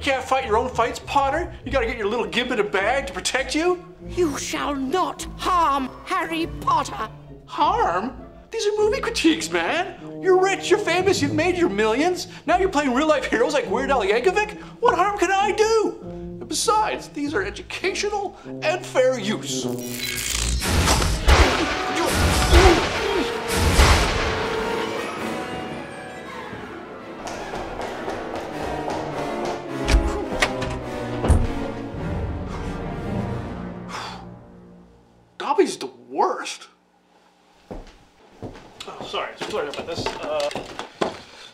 You can't fight your own fights, Potter? You gotta get your little gimp in a bag to protect you? You shall not harm Harry Potter. Harm? These are movie critiques, man. You're rich, you're famous, you've made your millions. Now you're playing real-life heroes like Weird Al Yankovic? What harm can I do? And besides, these are educational and fair use. Dobby's the worst. Oh, sorry about this.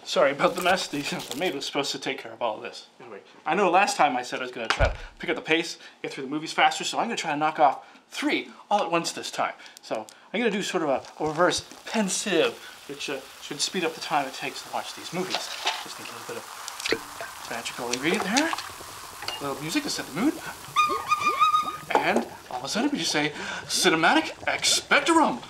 Sorry about the mess. The maid was supposed to take care of all of this. Anyway, I know last time I said I was going to try to pick up the pace, get through the movies faster, so I'm going to try to knock off 3 all at once this time. So I'm going to do sort of a reverse pensive, which should speed up the time it takes to watch these movies. Just need a little bit of magical ingredient there. A little music to set the mood. And all of a sudden we just say, cinematic expectorum.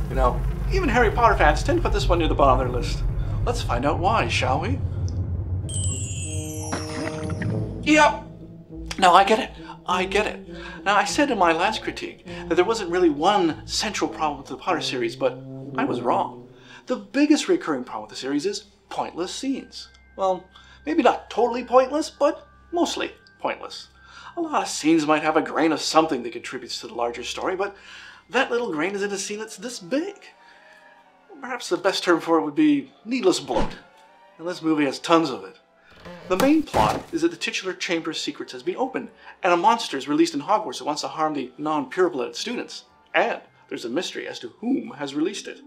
You know, even Harry Potter fans tend to put this one near the bottom of their list. Let's find out why, shall we? Yep. No, I get it. Now, I said in my last critique that there wasn't really one central problem with the Potter series, but I was wrong. The biggest recurring problem with the series is pointless scenes. Well, maybe not totally pointless, but mostly pointless. A lot of scenes might have a grain of something that contributes to the larger story, but that little grain is in a scene that's this big. Perhaps the best term for it would be needless bloat. And this movie has tons of it. The main plot is that the titular chamber's secrets has been opened, and a monster is released in Hogwarts that wants to harm the non-pureblooded students. And there's a mystery as to whom has released it.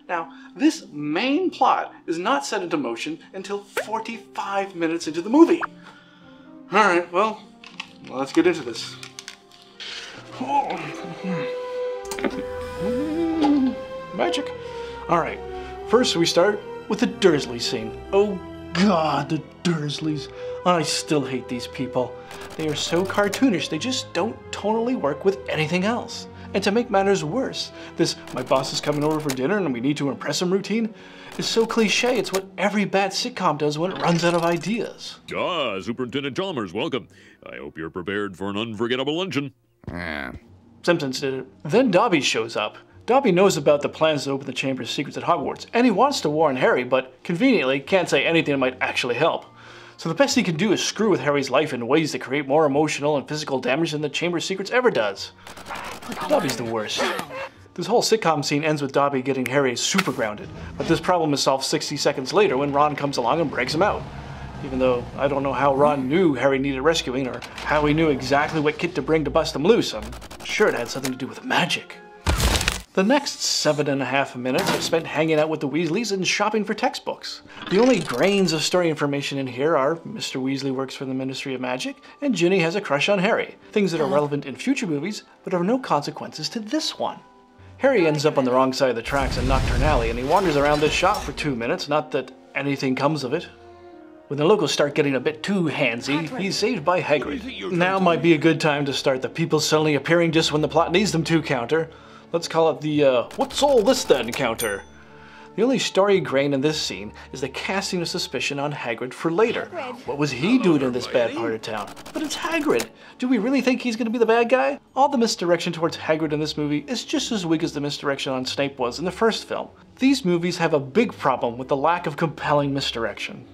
Now, this main plot is not set into motion until 45 minutes into the movie. Alright, well, let's get into this. Magic. Alright, first we start with the Dursley scene. Oh God, the Dursleys. I still hate these people. They are so cartoonish, they just don't tonally work with anything else. And to make matters worse, this "my boss is coming over for dinner and we need to impress him" routine is so cliche, it's what every bad sitcom does when it runs out of ideas. Ah, Superintendent Chalmers, welcome. I hope you're prepared for an unforgettable luncheon. Simpsons did it. Then Dobby shows up. Dobby knows about the plans to open the Chamber's secrets at Hogwarts, and he wants to warn Harry, but conveniently can't say anything that might actually help. So the best he can do is screw with Harry's life in ways that create more emotional and physical damage than the Chamber's secrets ever does. Dobby's the worst. This whole sitcom scene ends with Dobby getting Harry super grounded, but this problem is solved 60 seconds later when Ron comes along and breaks him out. Even though I don't know how Ron knew Harry needed rescuing or how he knew exactly what kit to bring to bust him loose, I'm sure it had something to do with magic. The next 7.5 minutes are spent hanging out with the Weasleys and shopping for textbooks. The only grains of story information in here are Mr. Weasley works for the Ministry of Magic and Ginny has a crush on Harry, things that are relevant in future movies but are no consequences to this one. Harry ends up on the wrong side of the tracks in Nocturne Alley and he wanders around this shop for 2 minutes, not that anything comes of it. When the locals start getting a bit too handsy, he's saved by Hagrid. Now might be a good time to start the people suddenly appearing just when the plot needs them to counter. Let's call it the, what's all this then counter. The only story grain in this scene is the casting of suspicion on Hagrid for later. What was he doing in this bad part of town? But it's Hagrid! Do we really think he's going to be the bad guy? All the misdirection towards Hagrid in this movie is just as weak as the misdirection on Snape was in the first film. These movies have a big problem with the lack of compelling misdirection.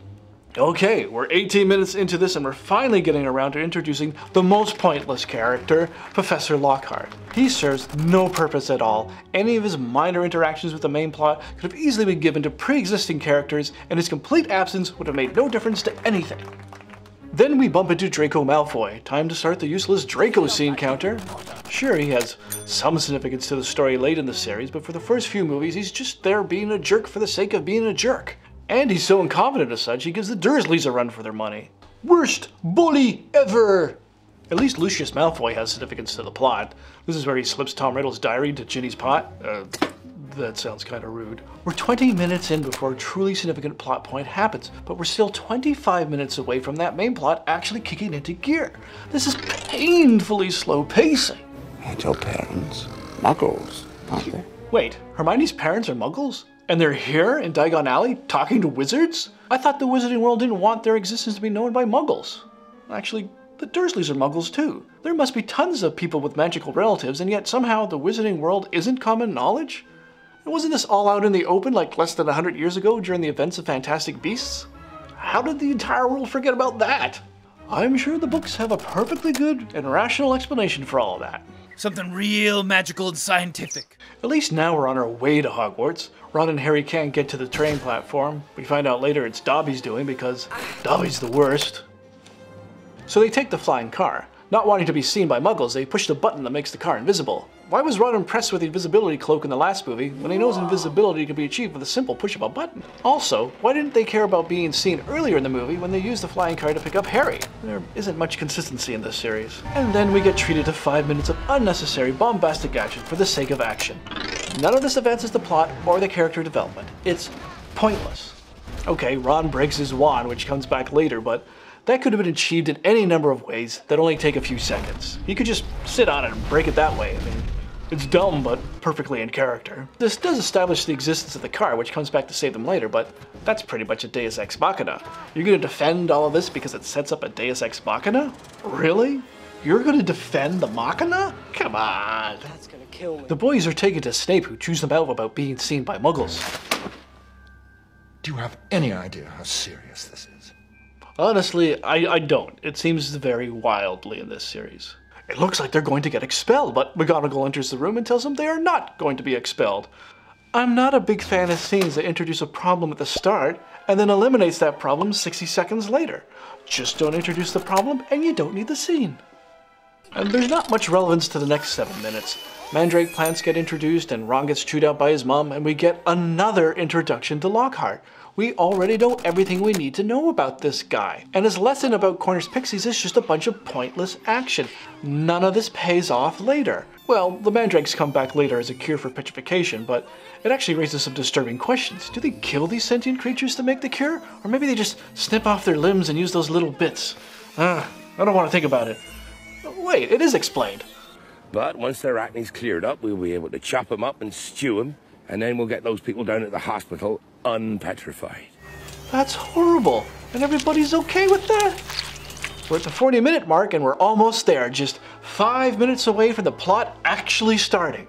Okay, we're 18 minutes into this and we're finally getting around to introducing the most pointless character, Professor Lockhart. He serves no purpose at all. Any of his minor interactions with the main plot could have easily been given to pre-existing characters, and his complete absence would have made no difference to anything. Then we bump into Draco Malfoy. Time to start the useless Draco scene counter. Sure, he has some significance to the story late in the series, but for the first few movies he's just there being a jerk for the sake of being a jerk. And he's so incompetent as such, he gives the Dursleys a run for their money. Worst bully ever! At least Lucius Malfoy has significance to the plot. This is where he slips Tom Riddle's diary into Ginny's pot. That sounds kind of rude. We're 20 minutes in before a truly significant plot point happens, but we're still 25 minutes away from that main plot actually kicking into gear. This is painfully slow pacing. And your parents, muggles. Potter. Wait, Hermione's parents are muggles? And they're here in Diagon Alley talking to wizards? I thought the wizarding world didn't want their existence to be known by muggles. Actually, the Dursleys are muggles too. There must be tons of people with magical relatives, and yet somehow the wizarding world isn't common knowledge? And wasn't this all out in the open like less than 100 years ago during the events of Fantastic Beasts? How did the entire world forget about that? I'm sure the books have a perfectly good and rational explanation for all of that. Something real magical and scientific. At least now we're on our way to Hogwarts. Ron and Harry can't get to the train platform. We find out later it's Dobby's doing because Dobby's the worst. So they take the flying car. Not wanting to be seen by muggles, they push the button that makes the car invisible. Why was Ron impressed with the invisibility cloak in the last movie when he knows invisibility can be achieved with a simple push of a button? Also, why didn't they care about being seen earlier in the movie when they used the flying car to pick up Harry? There isn't much consistency in this series. And then we get treated to 5 minutes of unnecessary bombastic action for the sake of action. None of this advances the plot or the character development. It's pointless. Okay, Ron breaks his wand, which comes back later, but that could have been achieved in any number of ways that only take a few seconds. He could just sit on it and break it that way. I mean, it's dumb, but perfectly in character. This does establish the existence of the car, which comes back to save them later, but that's pretty much a Deus Ex Machina. You're gonna defend all of this because it sets up a Deus Ex Machina? Really? You're gonna defend the Machina? Come on. That's gonna kill me. The boys are taken to Snape, who chews them out about being seen by muggles. Do you have any idea how serious this is? Honestly, I don't. It seems to vary wildly in this series. It looks like they're going to get expelled, but McGonagall enters the room and tells them they are not going to be expelled. I'm not a big fan of scenes that introduce a problem at the start and then eliminates that problem 60 seconds later. Just don't introduce the problem and you don't need the scene. And there's not much relevance to the next 7 minutes. Mandrake plants get introduced and Ron gets chewed out by his mom, and we get another introduction to Lockhart. We already know everything we need to know about this guy. And his lesson about Corner's Pixies is just a bunch of pointless action. None of this pays off later. Well, the mandrakes come back later as a cure for petrification, but it actually raises some disturbing questions. Do they kill these sentient creatures to make the cure? Or maybe they just snip off their limbs and use those little bits? I don't want to think about it. Wait, it is explained. But once their acne's cleared up, we'll be able to chop them up and stew them, and then we'll get those people down at the hospital unpetrified. That's horrible, and everybody's okay with that? We're at the 40-minute mark and we're almost there, just 5 minutes away from the plot actually starting.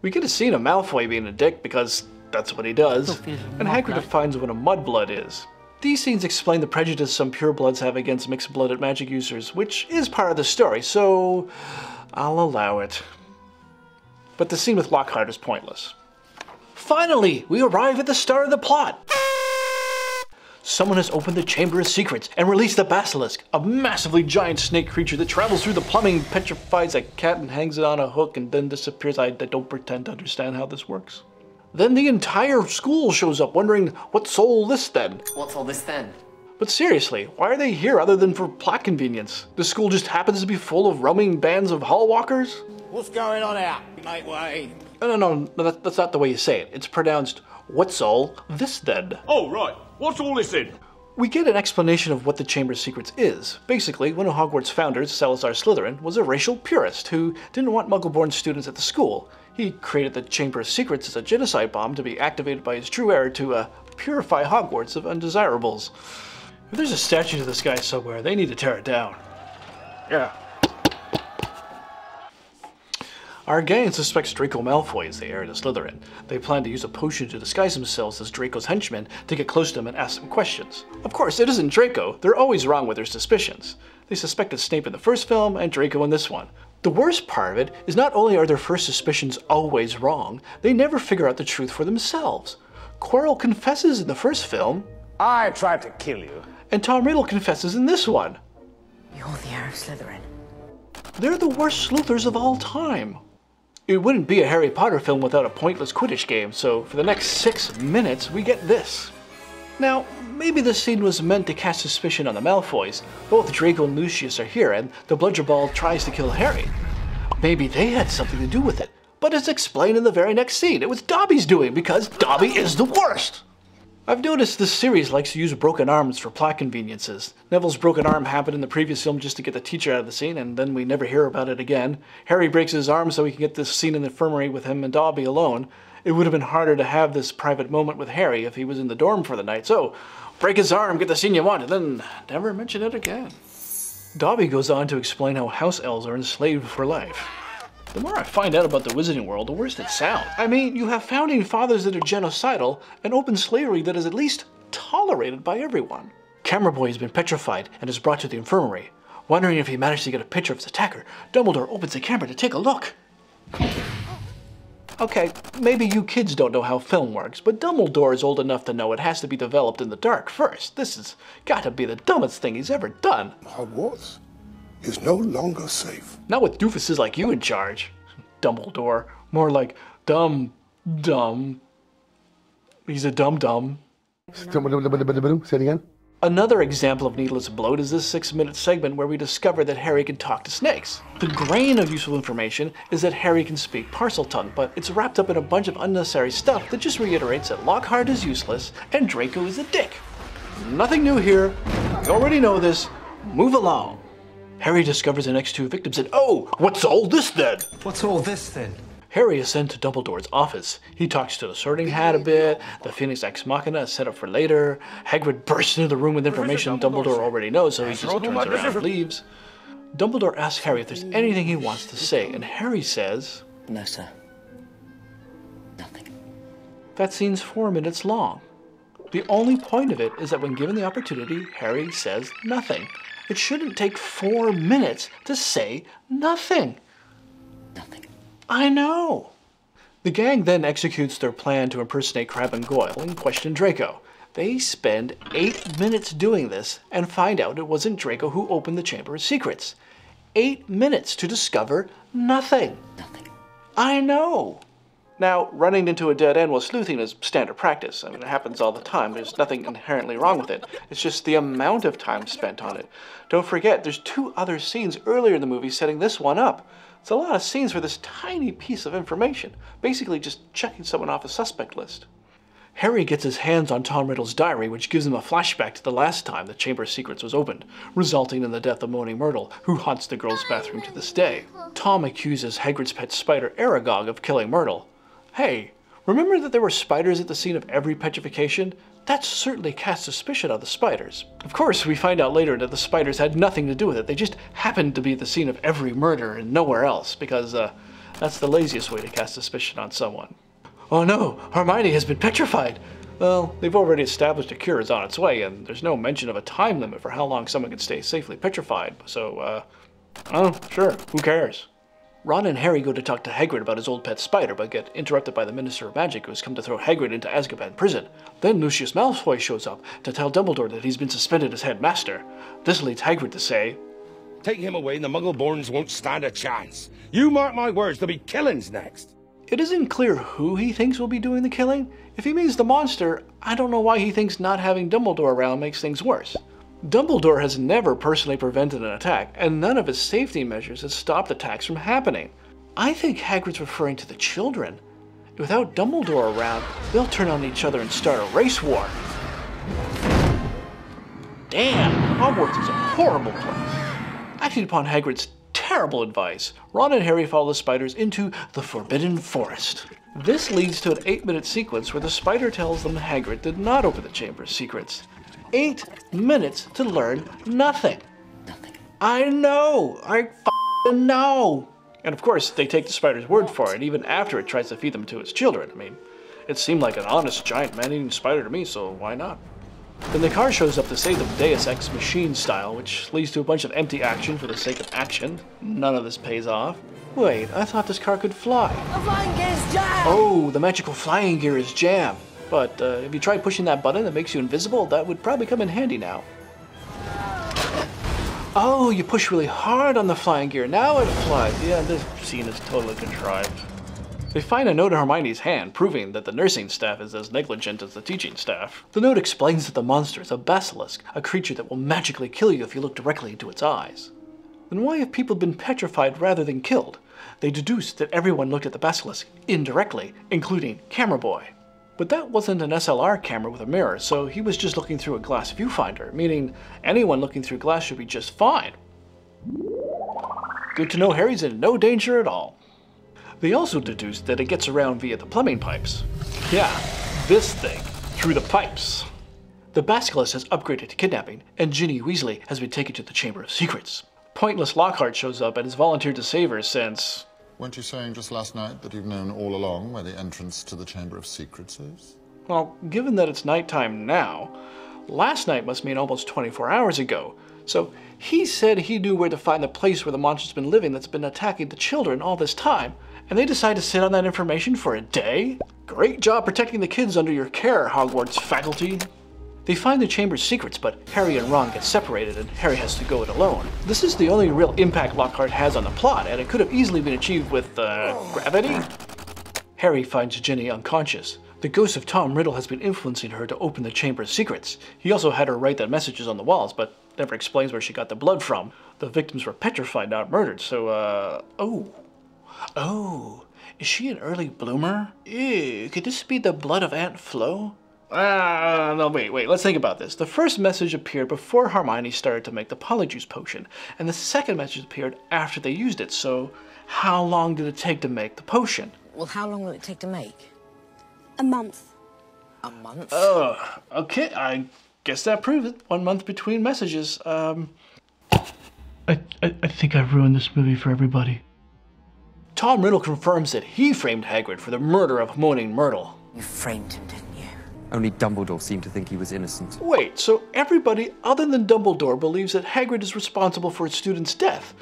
We get a scene of Malfoy being a dick because that's what he does, and Hagrid defines what a mudblood is. These scenes explain the prejudice some purebloods have against mixed-blooded magic users, which is part of the story, so I'll allow it. But the scene with Lockhart is pointless. Finally, we arrive at the start of the plot. Someone has opened the Chamber of Secrets and released the Basilisk, a massively giant snake creature that travels through the plumbing, petrifies a cat and hangs it on a hook and then disappears. I don't pretend to understand how this works. Then the entire school shows up wondering, what's all this then? What's all this then? But seriously, why are they here other than for plot convenience? The school just happens to be full of roaming bands of hall walkers? What's going on out, mate? Way. No, that's not the way you say it. It's pronounced, what's all this then? Oh, right. What's all this in? We get an explanation of what the Chamber of Secrets is. Basically, one of Hogwarts' founders, Salazar Slytherin, was a racial purist who didn't want Muggle-born students at the school. He created the Chamber of Secrets as a genocide bomb to be activated by his true heir to purify Hogwarts of undesirables. If there's a statue of this guy somewhere, they need to tear it down. Yeah. Our gang suspects Draco Malfoy is the heir to Slytherin. They plan to use a potion to disguise themselves as Draco's henchmen to get close to him and ask him questions. Of course, it isn't Draco. They're always wrong with their suspicions. They suspected Snape in the first film and Draco in this one. The worst part of it is not only are their first suspicions always wrong, they never figure out the truth for themselves. Quirrell confesses in the first film, I tried to kill you. and Tom Riddle confesses in this one. You're the heir of Slytherin. They're the worst sleuthers of all time. It wouldn't be a Harry Potter film without a pointless Quidditch game, so for the next 6 minutes, we get this. Now, maybe this scene was meant to cast suspicion on the Malfoys. Both Draco and Lucius are here, and the Bludger Ball tries to kill Harry. Maybe they had something to do with it, but it's explained in the very next scene. It was Dobby's doing, because Dobby is the worst! I've noticed this series likes to use broken arms for plot conveniences. Neville's broken arm happened in the previous film just to get the teacher out of the scene, and then we never hear about it again. Harry breaks his arm so he can get this scene in the infirmary with him and Dobby alone. It would have been harder to have this private moment with Harry if he was in the dorm for the night, so break his arm, get the scene you want, and then never mention it again. Dobby goes on to explain how house elves are enslaved for life. The more I find out about the wizarding world, the worse it sounds. I mean, you have founding fathers that are genocidal and open slavery that is at least tolerated by everyone. Camera Boy has been petrified and is brought to the infirmary. Wondering if he managed to get a picture of his attacker, Dumbledore opens the camera to take a look. Okay, maybe you kids don't know how film works, but Dumbledore is old enough to know it has to be developed in the dark first. This has gotta be the dumbest thing he's ever done. Hogwarts is no longer safe. Not with doofuses like you in charge, Dumbledore. More like dumb. He's a dum-dum. Say it again. Another example of needless bloat is this 6-minute segment where we discover that Harry can talk to snakes. The grain of useful information is that Harry can speak Parseltongue, but it's wrapped up in a bunch of unnecessary stuff that just reiterates that Lockhart is useless and Draco is a dick. Nothing new here. You already know this. Move along. Harry discovers the next 2 victims and oh, what's all this then? What's all this then? Harry is sent to Dumbledore's office. He talks to the Sorting Hat a bit, the Phoenix Ex Machina is set up for later, Hagrid bursts into the room with information Dumbledore already knows, so he just turns around and leaves. Dumbledore asks Harry if there's anything he wants to say, and Harry says, No, sir. Nothing. That scene's 4 minutes long. The only point of it is that when given the opportunity, Harry says nothing. It shouldn't take 4 minutes to say nothing. Nothing. I know. The gang then executes their plan to impersonate Crabbe and Goyle and question Draco. They spend 8 minutes doing this and find out it wasn't Draco who opened the Chamber of Secrets. 8 minutes to discover nothing. Nothing. I know. Now, running into a dead end while sleuthing is standard practice. I mean, it happens all the time. There's nothing inherently wrong with it. It's just the amount of time spent on it. Don't forget, there's 2 other scenes earlier in the movie setting this one up. It's a lot of scenes for this tiny piece of information. Basically just checking someone off a suspect list. Harry gets his hands on Tom Riddle's diary, which gives him a flashback to the last time the Chamber of Secrets was opened, resulting in the death of Moaning Myrtle, who haunts the girls' bathroom to this day. Tom accuses Hagrid's pet spider Aragog of killing Myrtle. Hey, remember that there were spiders at the scene of every petrification? That certainly casts suspicion on the spiders. Of course, we find out later that the spiders had nothing to do with it. They just happened to be at the scene of every murder and nowhere else, because that's the laziest way to cast suspicion on someone. Oh no, Hermione has been petrified! Well, they've already established a cure is on its way, and there's no mention of a time limit for how long someone can stay safely petrified, so, oh, sure, who cares? Ron and Harry go to talk to Hagrid about his old pet spider, but get interrupted by the Minister of Magic, who has come to throw Hagrid into Azkaban prison. Then Lucius Malfoy shows up to tell Dumbledore that he's been suspended as headmaster. This leads Hagrid to say, Take him away and the Muggle-borns won't stand a chance. You mark my words, there'll be killings next. It isn't clear who he thinks will be doing the killing. If he means the monster, I don't know why he thinks not having Dumbledore around makes things worse. Dumbledore has never personally prevented an attack, and none of his safety measures has stopped attacks from happening. I think Hagrid's referring to the children. Without Dumbledore around, they'll turn on each other and start a race war. Damn, Hogwarts is a horrible place. Acting upon Hagrid's terrible advice, Ron and Harry follow the spiders into the Forbidden Forest. This leads to an 8-minute sequence where the spider tells them Hagrid did not open the Chamber of Secrets. 8 minutes to learn nothing. Nothing. I know! I f***ing know! And of course, they take the spider's word for it, even after it tries to feed them to its children. I mean, it seemed like an honest giant man-eating spider to me, so why not? Then the car shows up to save them Deus Ex Machine style, which leads to a bunch of empty action for the sake of action. None of this pays off. Wait, I thought this car could fly. The flying gear's jammed! Oh, the magical flying gear is jammed. But if you try pushing that button that makes you invisible, that would probably come in handy now. Oh, you push really hard on the flying gear. Now it flies. Yeah, this scene is totally contrived. They find a note in Hermione's hand, proving that the nursing staff is as negligent as the teaching staff. The note explains that the monster is a basilisk, a creature that will magically kill you if you look directly into its eyes. Then why have people been petrified rather than killed? They deduced that everyone looked at the basilisk indirectly, including Camera Boy. But that wasn't an SLR camera with a mirror, so he was just looking through a glass viewfinder, meaning anyone looking through glass should be just fine. Good to know Harry's in no danger at all. They also deduced that it gets around via the plumbing pipes. Yeah, this thing, through the pipes. The Basilisk has upgraded to kidnapping, and Ginny Weasley has been taken to the Chamber of Secrets. Pointless Lockhart shows up and has volunteered to save her since... Weren't you saying just last night that you've known all along where the entrance to the Chamber of Secrets is? Well, given that it's nighttime now, last night must mean almost 24 hours ago. So he said he knew where to find the place where the monster's been living that's been attacking the children all this time, and they decide to sit on that information for a day? Great job protecting the kids under your care, Hogwarts faculty. They find the Chamber's secrets, but Harry and Ron get separated and Harry has to go it alone. This is the only real impact Lockhart has on the plot, and it could have easily been achieved with, gravity? Harry finds Ginny unconscious. The ghost of Tom Riddle has been influencing her to open the Chamber's secrets. He also had her write the messages on the walls, but never explains where she got the blood from. The victims were petrified, not murdered, so, Oh, is she an early bloomer? Ew, could this be the blood of Aunt Flo? No, wait, let's think about this. The first message appeared before Hermione started to make the Polyjuice potion, and the second message appeared after they used it, so how long did it take to make the potion? Well, how long will it take to make? A month. A month? Okay, I guess that proves it. 1 month between messages. I think I've ruined this movie for everybody. Tom Riddle confirms that he framed Hagrid for the murder of Moaning Myrtle. You framed him, didn't you? Only Dumbledore seemed to think he was innocent. Wait, so everybody other than Dumbledore believes that Hagrid is responsible for his student's death.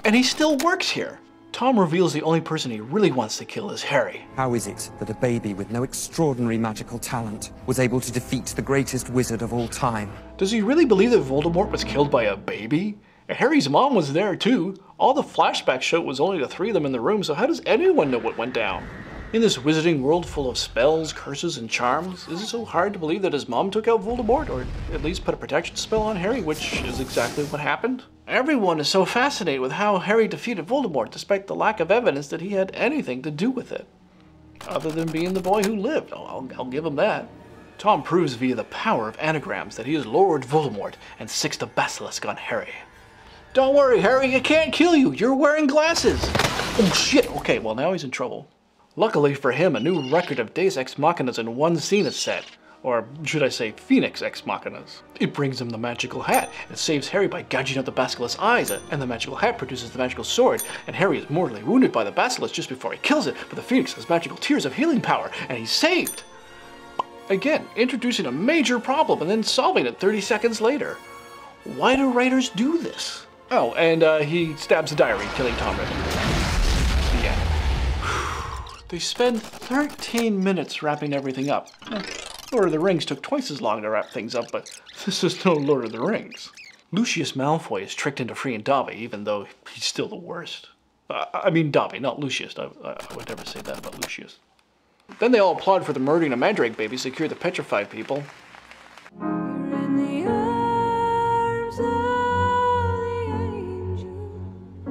And he still works here. Tom reveals the only person he really wants to kill is Harry. How is it that a baby with no extraordinary magical talent was able to defeat the greatest wizard of all time? Does he really believe that Voldemort was killed by a baby? And Harry's mom was there too. All the flashbacks show it was only the three of them in the room, so how does anyone know what went down? In this wizarding world full of spells, curses, and charms, is it so hard to believe that his mom took out Voldemort, or at least put a protection spell on Harry, which is exactly what happened? Everyone is so fascinated with how Harry defeated Voldemort, despite the lack of evidence that he had anything to do with it. Other than being the boy who lived, I'll give him that. Tom proves via the power of anagrams that he is Lord Voldemort and sicks the basilisk on Harry. Don't worry, Harry, it can't kill you. You're wearing glasses. Oh, shit. Okay, well, now he's in trouble. Luckily for him, a new record of Deus Ex Machinas in one scene is set. Or should I say, Phoenix Ex Machinas. It brings him the magical hat. It saves Harry by gouging out the basilisk's eyes, and the magical hat produces the magical sword, and Harry is mortally wounded by the basilisk just before he kills it, but the Phoenix has magical tears of healing power, and he's saved. Again, introducing a major problem and then solving it 30 seconds later. Why do writers do this? Oh, and he stabs a diary, killing Tom Riddle. The end. They spend 13 minutes wrapping everything up. Lord of the Rings took twice as long to wrap things up, but this is no Lord of the Rings. Lucius Malfoy is tricked into freeing Dobby, even though he's still the worst. I mean Dobby, not Lucius. I would never say that about Lucius. Then they all applaud for the murdering of Mandrake babies to cure the petrified people.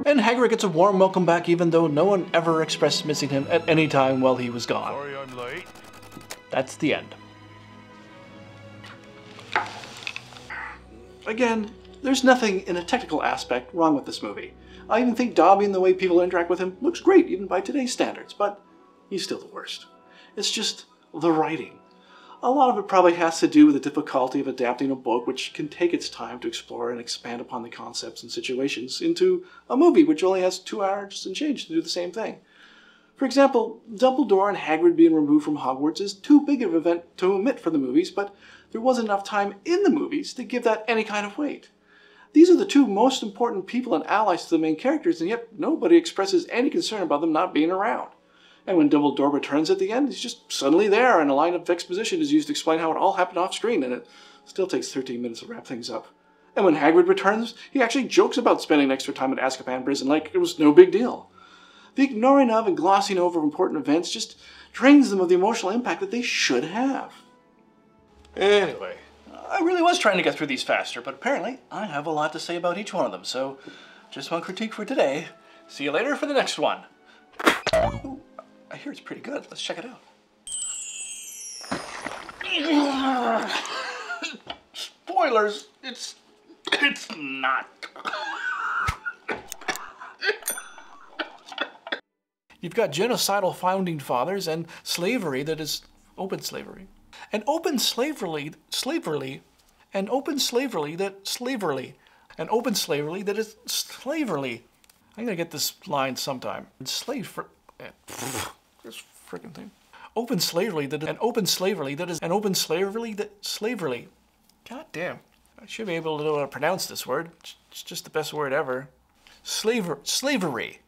And Hagrid gets a warm welcome back even though no one ever expressed missing him at any time while he was gone. Sorry I'm late. That's the end. Again, there's nothing in a technical aspect wrong with this movie. I even think Dobby and the way people interact with him looks great even by today's standards, but he's still the worst. It's just the writing. A lot of it probably has to do with the difficulty of adapting a book which can take its time to explore and expand upon the concepts and situations into a movie which only has 2 hours and change to do the same thing. For example, Dumbledore and Hagrid being removed from Hogwarts is too big of an event to omit from the movies, but there wasn't enough time in the movies to give that any kind of weight. These are the 2 most important people and allies to the main characters, and yet nobody expresses any concern about them not being around. And when Dumbledore returns at the end, he's just suddenly there, and a line of exposition is used to explain how it all happened off screen, and it still takes 13 minutes to wrap things up. And when Hagrid returns, he actually jokes about spending extra time at Azkaban prison like it was no big deal. The ignoring of and glossing over important events just drains them of the emotional impact that they should have. Anyway, I really was trying to get through these faster, but apparently I have a lot to say about each one of them, so just one critique for today. See you later for the next one. Ooh, I hear it's pretty good. Let's check it out. spoilers. It's not. You've got genocidal founding fathers and slavery that is open slavery. And open slavery that slavery. And open slavery that is slavery. I'm gonna get this line sometime. This freaking thing. Open slavery that is an open slavery that is an open slavery that slavery. God damn. I should be able to know how to pronounce this word. It's just the best word ever. Slavery.